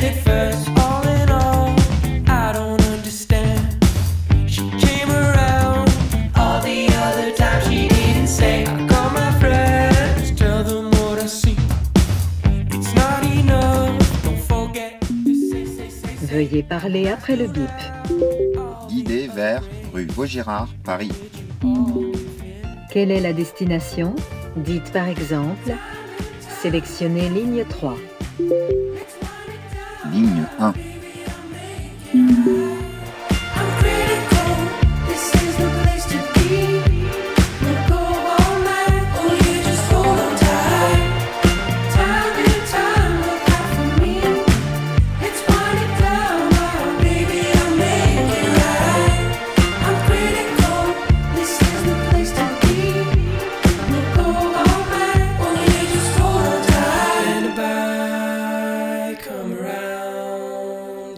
at first. All in all, I don't understand. She came around all the other time. She didn't say, I call my friends, tell them what I see. It's not enough, don't forget to say. Veuillez parler après le bip. Guidez vers rue Vaugirard, Paris. Quelle est la destination? Dites par exemple, sélectionnez ligne 3. Ligne 1.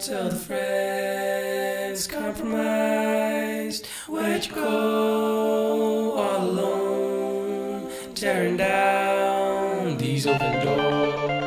Tell the friends compromised. Where'd you go all alone, tearing down these open doors?